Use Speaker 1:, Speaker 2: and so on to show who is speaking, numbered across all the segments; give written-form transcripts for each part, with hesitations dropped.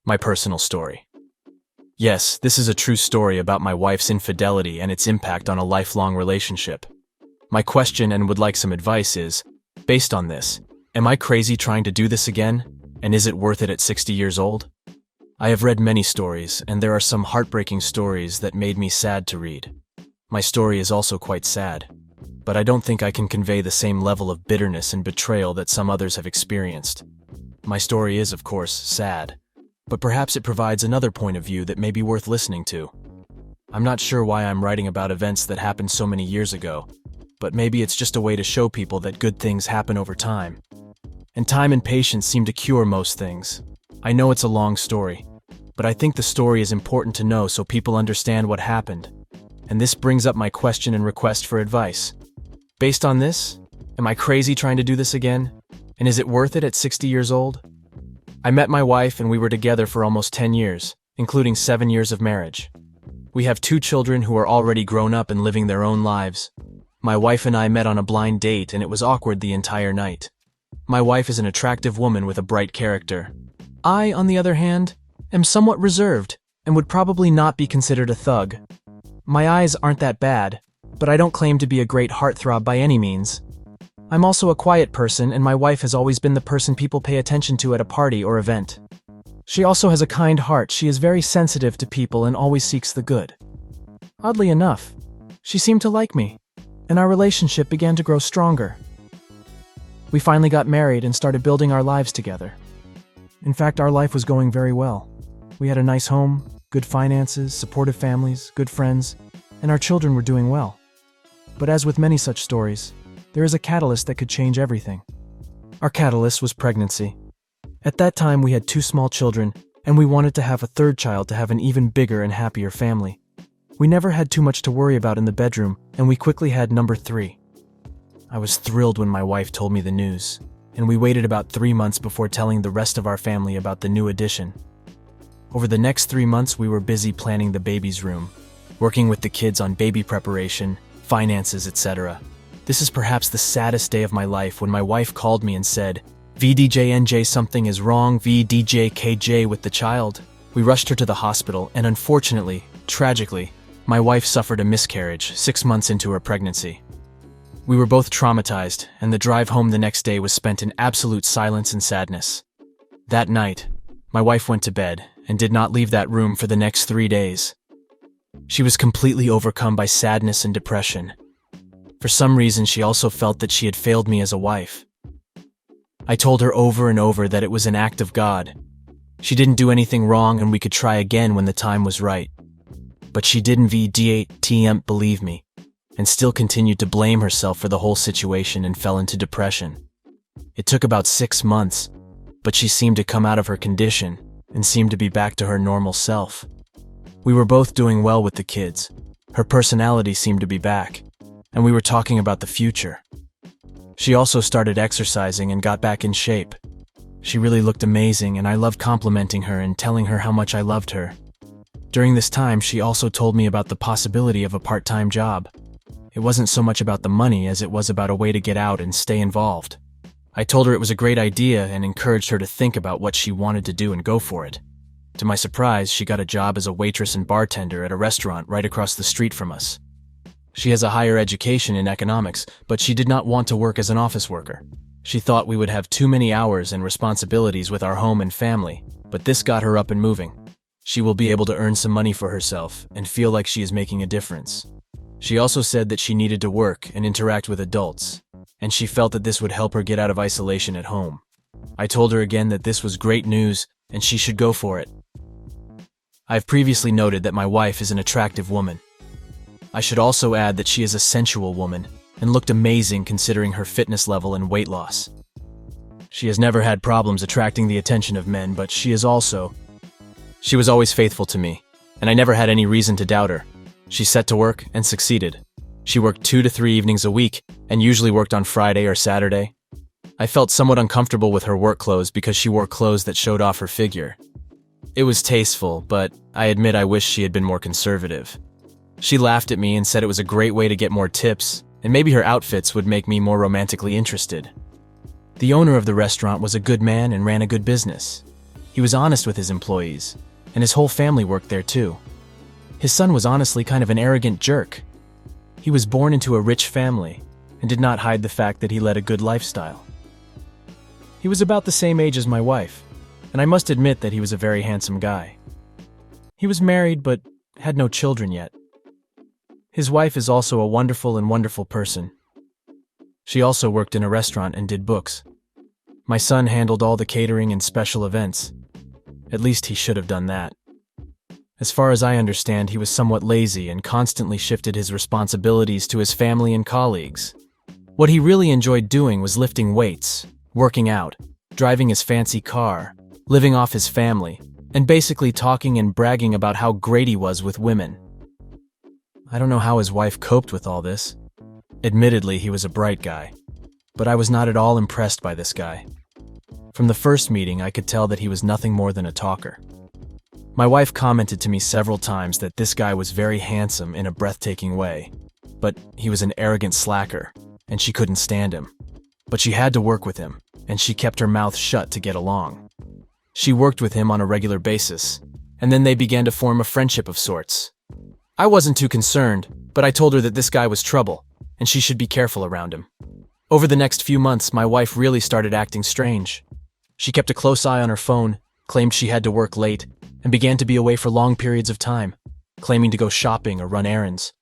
Speaker 1: My personal story. Yes, this is a true story about my wife's infidelity and its impact on a lifelong relationship. My question and would like some advice is, based on this, am I crazy trying to do this again? And is it worth it at 60 years old? I have read many stories, and there are some heartbreaking stories that made me sad to read. My story is also quite sad, but I don't think I can convey the same level of bitterness and betrayal that some others have experienced. My story is, of course, sad, but perhaps it provides another point of view that may be worth listening to. I'm not sure why I'm writing about events that happened so many years ago, but maybe it's just a way to show people that good things happen over time. And time and patience seem to cure most things. I know it's a long story, but I think the story is important to know so people understand what happened. And this brings up my question and request for advice. Based on this, am I crazy trying to do this again? And is it worth it at 60 years old? I met my wife and we were together for almost 10 years, including 7 years of marriage. We have 2 children who are already grown up and living their own lives. My wife and I met on a blind date and it was awkward the entire night. My wife is an attractive woman with a bright character. I, on the other hand, am somewhat reserved and would probably not be considered a thug. My eyes aren't that bad, but I don't claim to be a great heartthrob by any means. I'm also a quiet person and my wife has always been the person people pay attention to at a party or event. She also has a kind heart. She is very sensitive to people and always seeks the good. Oddly enough, she seemed to like me, and our relationship began to grow stronger. We finally got married and started building our lives together. In fact, our life was going very well. We had a nice home, good finances, supportive families, good friends, and our children were doing well. But as with many such stories, there is a catalyst that could change everything. Our catalyst was pregnancy. At that time, we had 2 small children, and we wanted to have a 3rd child to have an even bigger and happier family. We never had too much to worry about in the bedroom, and we quickly had number 3. I was thrilled when my wife told me the news, and we waited about 3 months before telling the rest of our family about the new addition. Over the next 3 months, we were busy planning the baby's room, working with the kids on baby preparation, finances, etc. This is perhaps the saddest day of my life when my wife called me and said, "VDJNJ, something is wrong, VDJKJ with the child." We rushed her to the hospital, and unfortunately, tragically, my wife suffered a miscarriage 6 months into her pregnancy. We were both traumatized, and the drive home the next day was spent in absolute silence and sadness. That night, my wife went to bed and did not leave that room for the next 3 days. She was completely overcome by sadness and depression. For some reason, she also felt that she had failed me as a wife. I told her over and over that it was an act of God. She didn't do anything wrong and we could try again when the time was right. But she didn't believe me, and still continued to blame herself for the whole situation and fell into depression. It took about 6 months, but she seemed to come out of her condition and seemed to be back to her normal self. We were both doing well with the kids. Her personality seemed to be back, and we were talking about the future. She also started exercising and got back in shape. She really looked amazing, and I loved complimenting her and telling her how much I loved her. During this time, she also told me about the possibility of a part-time job. It wasn't so much about the money as it was about a way to get out and stay involved. I told her it was a great idea and encouraged her to think about what she wanted to do and go for it. To my surprise, she got a job as a waitress and bartender at a restaurant right across the street from us. She has a higher education in economics, but she did not want to work as an office worker. She thought we would have too many hours and responsibilities with our home and family, but this got her up and moving. She will be able to earn some money for herself and feel like she is making a difference. She also said that she needed to work and interact with adults, and she felt that this would help her get out of isolation at home. I told her again that this was great news and she should go for it. I've previously noted that my wife is an attractive woman. I should also add that she is a sensual woman and looked amazing considering her fitness level and weight loss. She has never had problems attracting the attention of men, but she was always faithful to me, and I never had any reason to doubt her. She set to work and succeeded. She worked 2 to 3 evenings a week and usually worked on Friday or Saturday. I felt somewhat uncomfortable with her work clothes because she wore clothes that showed off her figure. It was tasteful, but I admit I wish she had been more conservative. She laughed at me and said it was a great way to get more tips, and maybe her outfits would make me more romantically interested. The owner of the restaurant was a good man and ran a good business. He was honest with his employees, and his whole family worked there too. His son was honestly kind of an arrogant jerk. He was born into a rich family and did not hide the fact that he led a good lifestyle. He was about the same age as my wife, and I must admit that he was a very handsome guy. He was married but had no children yet. His wife is also a wonderful person. She also worked in a restaurant and did books. My son handled all the catering and special events. At least he should have done that. As far as I understand, he was somewhat lazy and constantly shifted his responsibilities to his family and colleagues. What he really enjoyed doing was lifting weights, working out, driving his fancy car, living off his family, and basically talking and bragging about how great he was with women. I don't know how his wife coped with all this. Admittedly, he was a bright guy, but I was not at all impressed by this guy. From the first meeting, I could tell that he was nothing more than a talker. My wife commented to me several times that this guy was very handsome in a breathtaking way, but he was an arrogant slacker, and she couldn't stand him. But she had to work with him, and she kept her mouth shut to get along. She worked with him on a regular basis, and then they began to form a friendship of sorts. I wasn't too concerned, but I told her that this guy was trouble, and she should be careful around him. Over the next few months, my wife really started acting strange. She kept a close eye on her phone, claimed she had to work late, and began to be away for long periods of time, claiming to go shopping or run errands.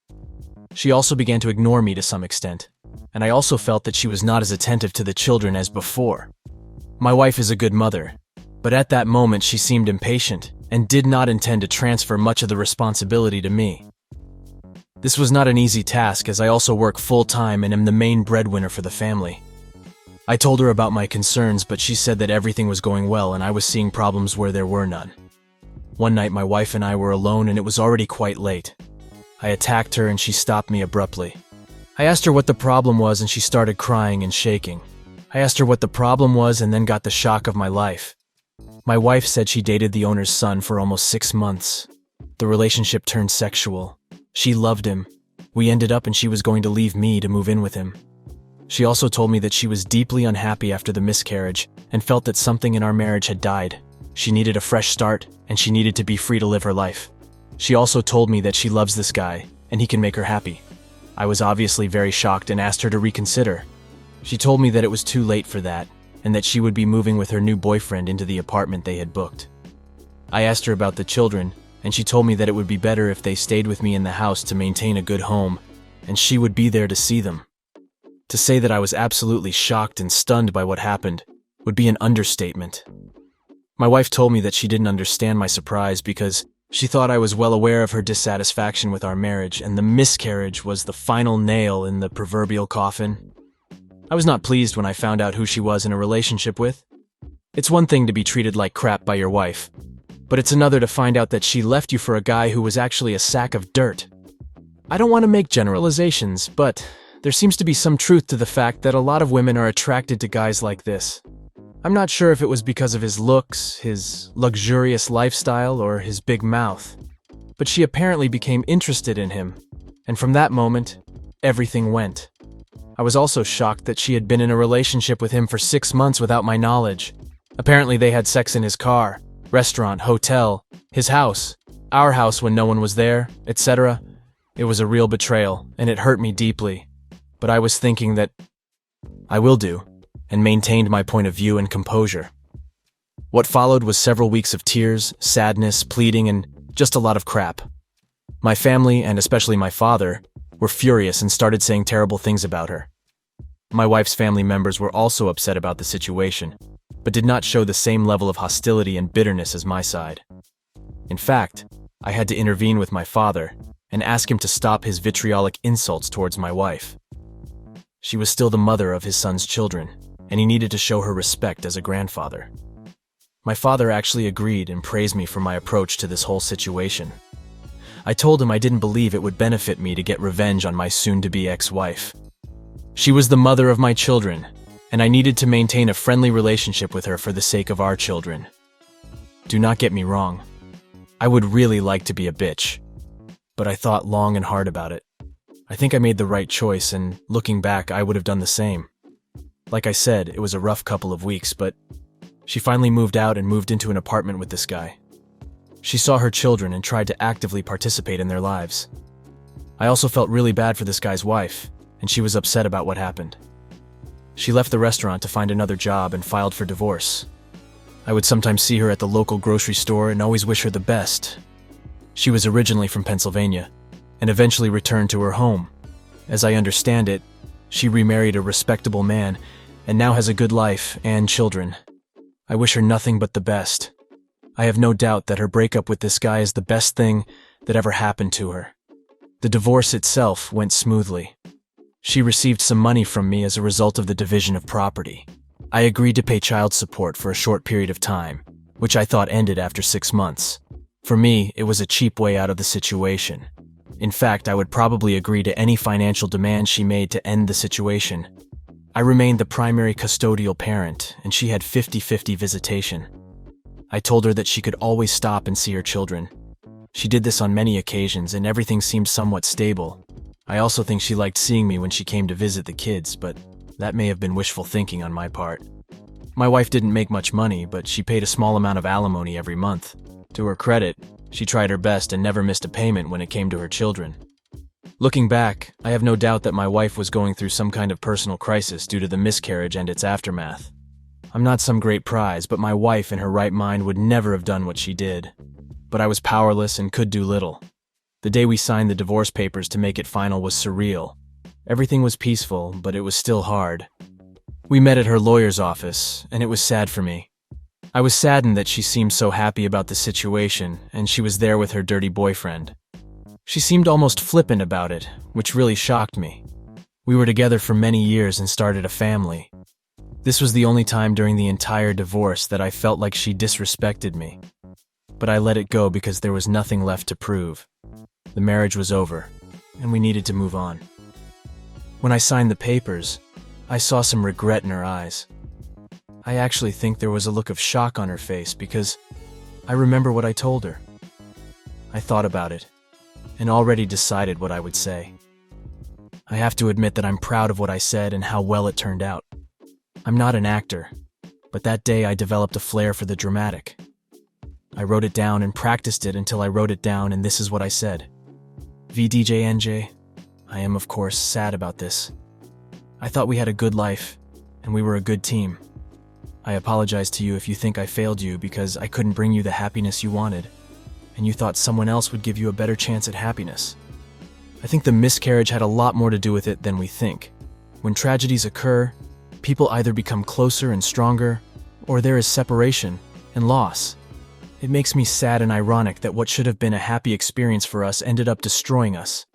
Speaker 1: She also began to ignore me to some extent, and I also felt that she was not as attentive to the children as before. My wife is a good mother, but at that moment she seemed impatient and did not intend to transfer much of the responsibility to me. This was not an easy task, as I also work full-time and am the main breadwinner for the family. I told her about my concerns, but she said that everything was going well and I was seeing problems where there were none. One night my wife and I were alone and it was already quite late. I attacked her and she stopped me abruptly. I asked her what the problem was and she started crying and shaking. I asked her what the problem was and then got the shock of my life. My wife said she dated the owner's son for almost 6 months. The relationship turned sexual. She loved him. We ended up and she was going to leave me to move in with him. She also told me that she was deeply unhappy after the miscarriage and felt that something in our marriage had died. She needed a fresh start and she needed to be free to live her life. She also told me that she loves this guy and he can make her happy. I was obviously very shocked and asked her to reconsider. She told me that it was too late for that and that she would be moving with her new boyfriend into the apartment they had booked. I asked her about the children, and she told me that it would be better if they stayed with me in the house to maintain a good home, and she would be there to see them. To say that I was absolutely shocked and stunned by what happened would be an understatement. My wife told me that she didn't understand my surprise because she thought I was well aware of her dissatisfaction with our marriage, and the miscarriage was the final nail in the proverbial coffin. I was not pleased when I found out who she was in a relationship with. It's one thing to be treated like crap by your wife, but it's another to find out that she left you for a guy who was actually a sack of dirt. I don't want to make generalizations, but there seems to be some truth to the fact that a lot of women are attracted to guys like this. I'm not sure if it was because of his looks, his luxurious lifestyle, or his big mouth, but she apparently became interested in him, and from that moment, everything went. I was also shocked that she had been in a relationship with him for 6 months without my knowledge. Apparently they had sex in his car, restaurant, hotel, his house, our house when no one was there, etc. It was a real betrayal, and it hurt me deeply. But I was thinking that I will do, and maintained my point of view and composure. What followed was several weeks of tears, sadness, pleading, and just a lot of crap. My family, and especially my father, were furious and started saying terrible things about her. My wife's family members were also upset about the situation, but did not show the same level of hostility and bitterness as my side. In fact, I had to intervene with my father and ask him to stop his vitriolic insults towards my wife. She was still the mother of his son's children, and he needed to show her respect as a grandfather. My father actually agreed and praised me for my approach to this whole situation. I told him I didn't believe it would benefit me to get revenge on my soon-to-be ex-wife. She was the mother of my children, and I needed to maintain a friendly relationship with her for the sake of our children. Do not get me wrong. I would really like to be a bitch, but I thought long and hard about it. I think I made the right choice, and looking back, I would have done the same. Like I said, it was a rough couple of weeks, but She finally moved out and moved into an apartment with this guy. She saw her children and tried to actively participate in their lives. I also felt really bad for this guy's wife, and she was upset about what happened. She left the restaurant to find another job and filed for divorce. I would sometimes see her at the local grocery store and always wish her the best. She was originally from Pennsylvania and eventually returned to her home. As I understand it, she remarried a respectable man and now has a good life and children. I wish her nothing but the best. I have no doubt that her breakup with this guy is the best thing that ever happened to her. The divorce itself went smoothly. She received some money from me as a result of the division of property. I agreed to pay child support for a short period of time, which I thought ended after 6 months. For me, it was a cheap way out of the situation. In fact, I would probably agree to any financial demand she made to end the situation. I remained the primary custodial parent, and she had 50-50 visitation. I told her that she could always stop and see her children. She did this on many occasions, and everything seemed somewhat stable. I also think she liked seeing me when she came to visit the kids, but that may have been wishful thinking on my part. My wife didn't make much money, but she paid a small amount of alimony every month. To her credit, she tried her best and never missed a payment when it came to her children. Looking back, I have no doubt that my wife was going through some kind of personal crisis due to the miscarriage and its aftermath. I'm not some great prize, but my wife in her right mind would never have done what she did. But I was powerless and could do little. The day we signed the divorce papers to make it final was surreal. Everything was peaceful, but it was still hard. We met at her lawyer's office, and it was sad for me. I was saddened that she seemed so happy about the situation, and she was there with her dirty boyfriend. She seemed almost flippant about it, which really shocked me. We were together for many years and started a family. This was the only time during the entire divorce that I felt like she disrespected me. But I let it go because there was nothing left to prove. The marriage was over, and we needed to move on. When I signed the papers, I saw some regret in her eyes. I actually think there was a look of shock on her face because I remember what I told her. I thought about it and already decided what I would say. I have to admit that I'm proud of what I said and how well it turned out. I'm not an actor, but that day I developed a flair for the dramatic. I wrote it down and practiced it until I wrote it down, and this is what I said. VDJNJ, I am of course sad about this. I thought we had a good life, and we were a good team. I apologize to you if you think I failed you because I couldn't bring you the happiness you wanted, and you thought someone else would give you a better chance at happiness. I think the miscarriage had a lot more to do with it than we think. When tragedies occur, people either become closer and stronger, or there is separation and loss. It makes me sad and ironic that what should have been a happy experience for us ended up destroying us.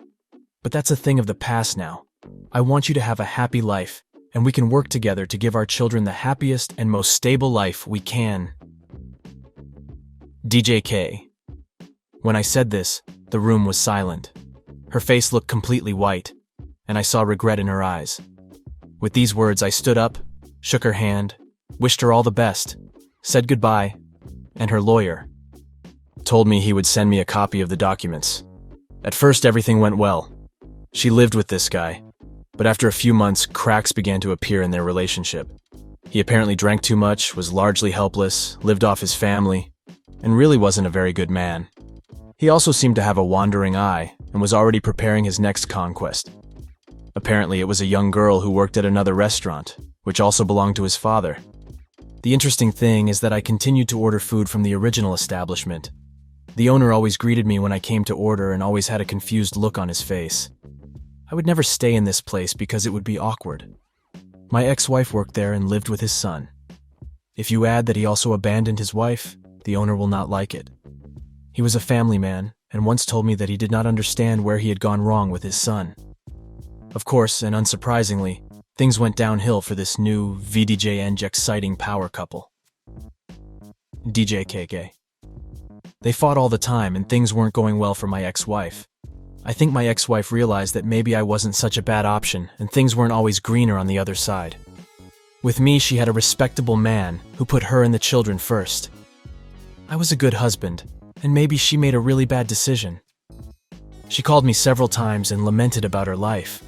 Speaker 1: But that's a thing of the past now. I want you to have a happy life, and we can work together to give our children the happiest and most stable life we can. DJK. When I said this, the room was silent. Her face looked completely white, and I saw regret in her eyes. With these words, I stood up, shook her hand, wished her all the best, said goodbye, and her lawyer told me he would send me a copy of the documents. At first, everything went well. She lived with this guy, but after a few months, cracks began to appear in their relationship. He apparently drank too much, was largely helpless, lived off his family, and really wasn't a very good man. He also seemed to have a wandering eye and was already preparing his next conquest. Apparently, it was a young girl who worked at another restaurant, which also belonged to his father. The interesting thing is that I continued to order food from the original establishment. The owner always greeted me when I came to order and always had a confused look on his face. I would never stay in this place because it would be awkward. My ex-wife worked there and lived with his son. If you add that he also abandoned his wife, the owner will not like it. He was a family man and once told me that he did not understand where he had gone wrong with his son. Of course, and unsurprisingly, things went downhill for this new VDJNJ exciting power couple. DJKK. They fought all the time and things weren't going well for my ex-wife. I think my ex-wife realized that maybe I wasn't such a bad option and things weren't always greener on the other side. With me, she had a respectable man who put her and the children first. I was a good husband, and maybe she made a really bad decision. She called me several times and lamented about her life,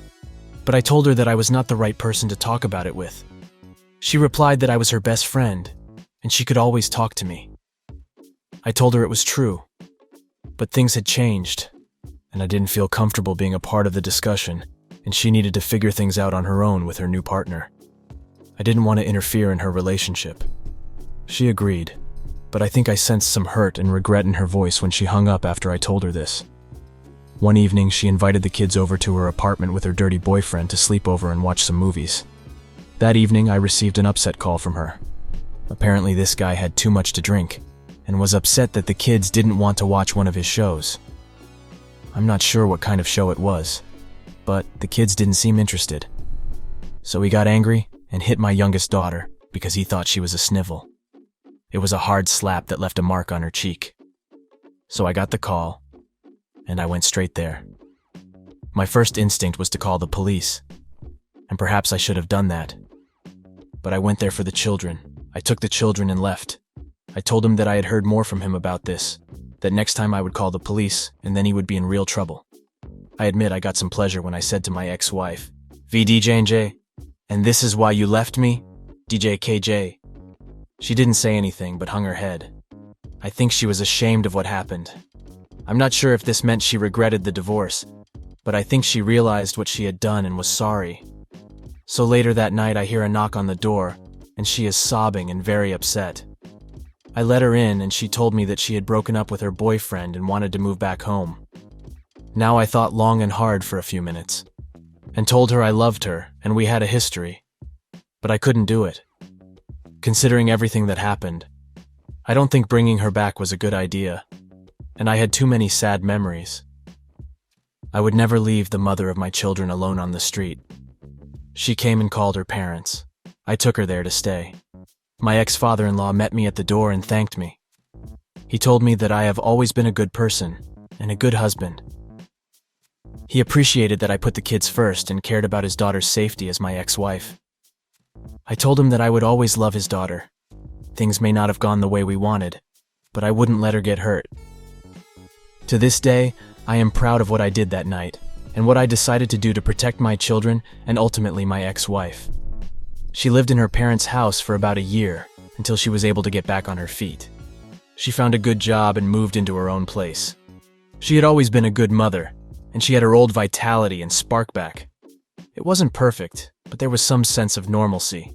Speaker 1: but I told her that I was not the right person to talk about it with. She replied that I was her best friend, and she could always talk to me. I told her it was true, but things had changed, and I didn't feel comfortable being a part of the discussion, and she needed to figure things out on her own with her new partner. I didn't want to interfere in her relationship. She agreed, but I think I sensed some hurt and regret in her voice when she hung up after I told her this. One evening, she invited the kids over to her apartment with her dirty boyfriend to sleep over and watch some movies. That evening, I received an upset call from her. Apparently, this guy had too much to drink and was upset that the kids didn't want to watch one of his shows. I'm not sure what kind of show it was, but the kids didn't seem interested. So he got angry and hit my youngest daughter because he thought she was a snivel. It was a hard slap that left a mark on her cheek. So I got the call, and I went straight there. My first instinct was to call the police, and perhaps I should have done that. But I went there for the children. I took the children and left. I told him that I had heard more from him about this, that next time I would call the police, and then he would be in real trouble. I admit I got some pleasure when I said to my ex-wife, "VDJ&J, and this is why you left me, DJKJ." She didn't say anything but hung her head. I think she was ashamed of what happened. I'm not sure if this meant she regretted the divorce, but I think she realized what she had done and was sorry. So later that night I hear a knock on the door, and she is sobbing and very upset. I let her in and she told me that she had broken up with her boyfriend and wanted to move back home. Now I thought long and hard for a few minutes, and told her I loved her and we had a history, but I couldn't do it. Considering everything that happened, I don't think bringing her back was a good idea, and I had too many sad memories. I would never leave the mother of my children alone on the street. She came and called her parents. I took her there to stay. My ex-father-in-law met me at the door and thanked me. He told me that I have always been a good person and a good husband. He appreciated that I put the kids first and cared about his daughter's safety as my ex-wife. I told him that I would always love his daughter. Things may not have gone the way we wanted, but I wouldn't let her get hurt. To this day, I am proud of what I did that night, and what I decided to do to protect my children and ultimately my ex-wife. She lived in her parents' house for about a year, until she was able to get back on her feet. She found a good job and moved into her own place. She had always been a good mother, and she had her old vitality and spark back. It wasn't perfect, but there was some sense of normalcy.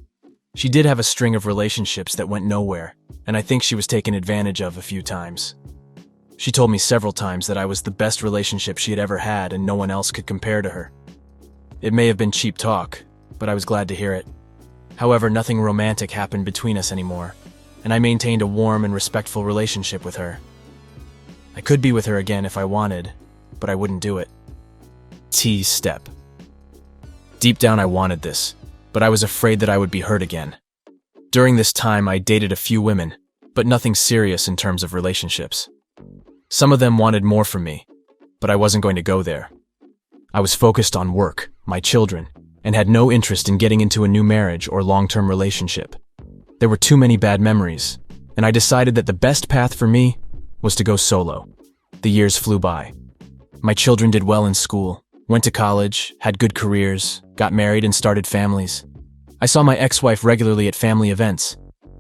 Speaker 1: She did have a string of relationships that went nowhere, and I think she was taken advantage of a few times. She told me several times that I was the best relationship she had ever had and no one else could compare to her. It may have been cheap talk, but I was glad to hear it. However, nothing romantic happened between us anymore, and I maintained a warm and respectful relationship with her. I could be with her again if I wanted, but I wouldn't do it. T-step. Deep down I wanted this, but I was afraid that I would be hurt again. During this time I dated a few women, but nothing serious in terms of relationships. Some of them wanted more from me, but I wasn't going to go there. I was focused on work, my children, and had no interest in getting into a new marriage or long-term relationship. There were too many bad memories, and I decided that the best path for me was to go solo. The years flew by. My children did well in school, went to college, had good careers, got married and started families. I saw my ex-wife regularly at family events.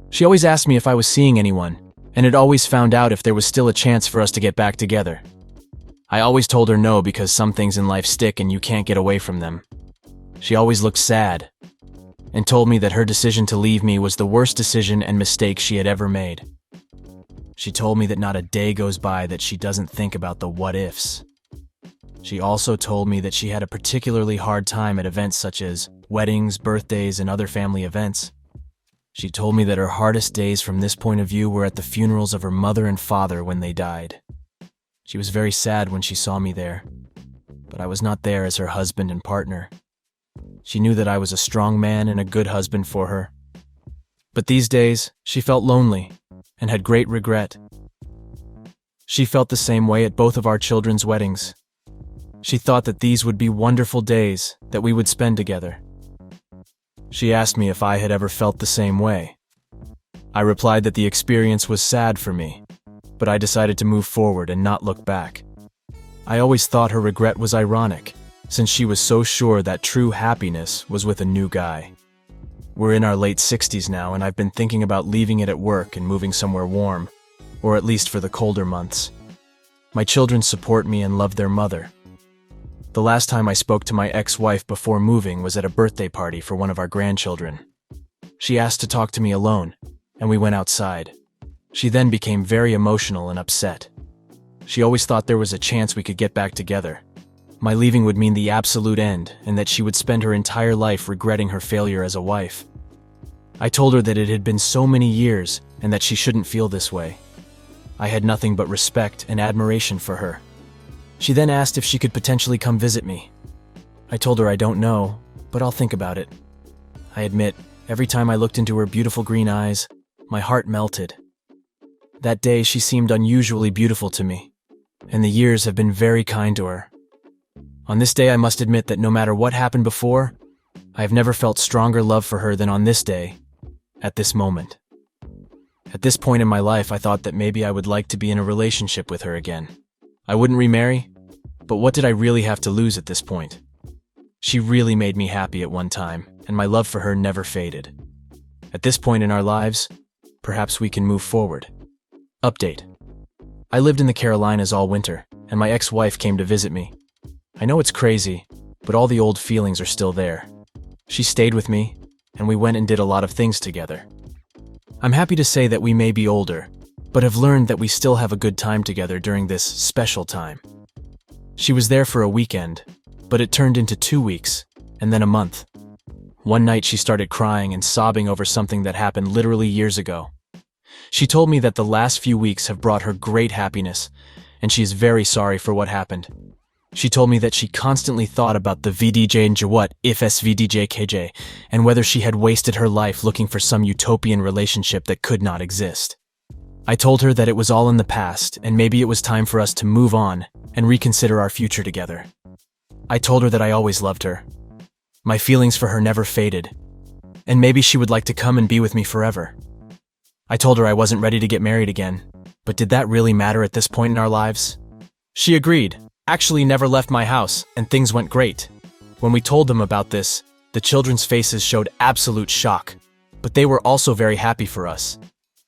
Speaker 1: She always asked me if I was seeing anyone, and had always found out if there was still a chance for us to get back together. I always told her no because some things in life stick and you can't get away from them. She always looked sad, and told me that her decision to leave me was the worst decision and mistake she had ever made. She told me that not a day goes by that she doesn't think about the what-ifs. She also told me that she had a particularly hard time at events such as weddings, birthdays, and other family events. She told me that her hardest days from this point of view were at the funerals of her mother and father when they died. She was very sad when she saw me there, but I was not there as her husband and partner. She knew that I was a strong man and a good husband for her. But these days, she felt lonely and had great regret. She felt the same way at both of our children's weddings. She thought that these would be wonderful days that we would spend together. She asked me if I had ever felt the same way. I replied that the experience was sad for me, but I decided to move forward and not look back. I always thought her regret was ironic, since she was so sure that true happiness was with a new guy. We're in our late 60s now, and I've been thinking about leaving it at work and moving somewhere warm, or at least for the colder months. My children support me and love their mother. The last time I spoke to my ex-wife before moving was at a birthday party for one of our grandchildren. She asked to talk to me alone, and we went outside. She then became very emotional and upset. She always thought there was a chance we could get back together. My leaving would mean the absolute end, and that she would spend her entire life regretting her failure as a wife. I told her that it had been so many years and that she shouldn't feel this way. I had nothing but respect and admiration for her. She then asked if she could potentially come visit me. I told her I don't know, but I'll think about it. I admit, every time I looked into her beautiful green eyes, my heart melted. That day she seemed unusually beautiful to me, and the years have been very kind to her. On this day I must admit that no matter what happened before, I have never felt stronger love for her than on this day, at this moment. At this point in my life, I thought that maybe I would like to be in a relationship with her again. I wouldn't remarry, but what did I really have to lose at this point? She really made me happy at one time, and my love for her never faded. At this point in our lives, perhaps we can move forward. Update. I lived in the Carolinas all winter, and my ex-wife came to visit me. I know it's crazy, but all the old feelings are still there. She stayed with me, and we went and did a lot of things together. I'm happy to say that we may be older, but have learned that we still have a good time together during this special time. She was there for a weekend, but it turned into 2 weeks, and then a month. One night she started crying and sobbing over something that happened literally years ago. She told me that the last few weeks have brought her great happiness, and she is very sorry for what happened. She told me that she constantly thought about the VDJ and what if SVDJ KJ, and whether she had wasted her life looking for some utopian relationship that could not exist. I told her that it was all in the past, and maybe it was time for us to move on and reconsider our future together. I told her that I always loved her. My feelings for her never faded, and maybe she would like to come and be with me forever. I told her I wasn't ready to get married again, but did that really matter at this point in our lives? She agreed, actually never left my house, and things went great. When we told them about this, the children's faces showed absolute shock, but they were also very happy for us.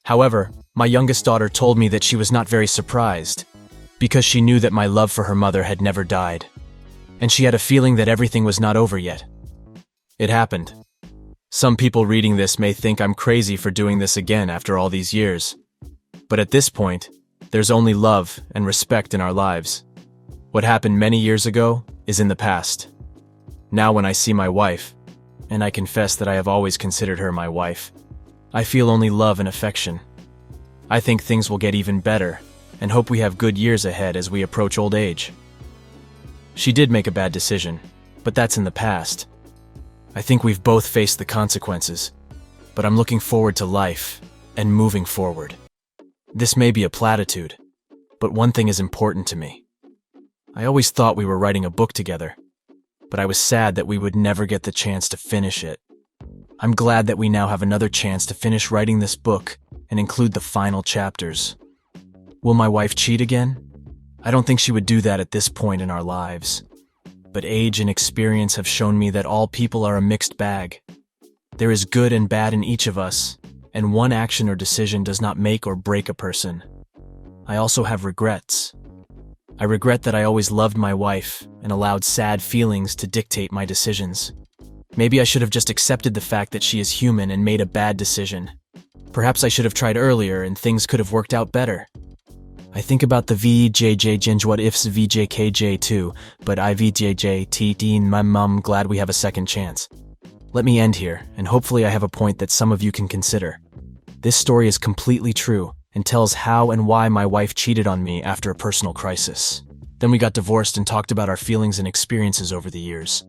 Speaker 1: However, my youngest daughter told me that she was not very surprised, because she knew that my love for her mother had never died, and she had a feeling that everything was not over yet. It happened. Some people reading this may think I'm crazy for doing this again after all these years, but at this point, there's only love and respect in our lives. What happened many years ago is in the past. Now when I see my wife, and I confess that I have always considered her my wife, I feel only love and affection. I think things will get even better, and hope we have good years ahead as we approach old age. She did make a bad decision, but that's in the past. I think we've both faced the consequences, but I'm looking forward to life and moving forward. This may be a platitude, but one thing is important to me. I always thought we were writing a book together, but I was sad that we would never get the chance to finish it. I'm glad that we now have another chance to finish writing this book and include the final chapters. Will my wife cheat again? I don't think she would do that at this point in our lives. But age and experience have shown me that all people are a mixed bag. There is good and bad in each of us, and one action or decision does not make or break a person. I also have regrets. I regret that I always loved my wife and allowed sad feelings to dictate my decisions. Maybe I should have just accepted the fact that she is human and made a bad decision. Perhaps I should have tried earlier and things could have worked out better. I think about the VJJ Ginge what ifs VJKJ too, but I VJJ my mum glad we have a second chance. Let me end here, and hopefully I have a point that some of you can consider. This story is completely true, and tells how and why my wife cheated on me after a personal crisis. Then we got divorced and talked about our feelings and experiences over the years.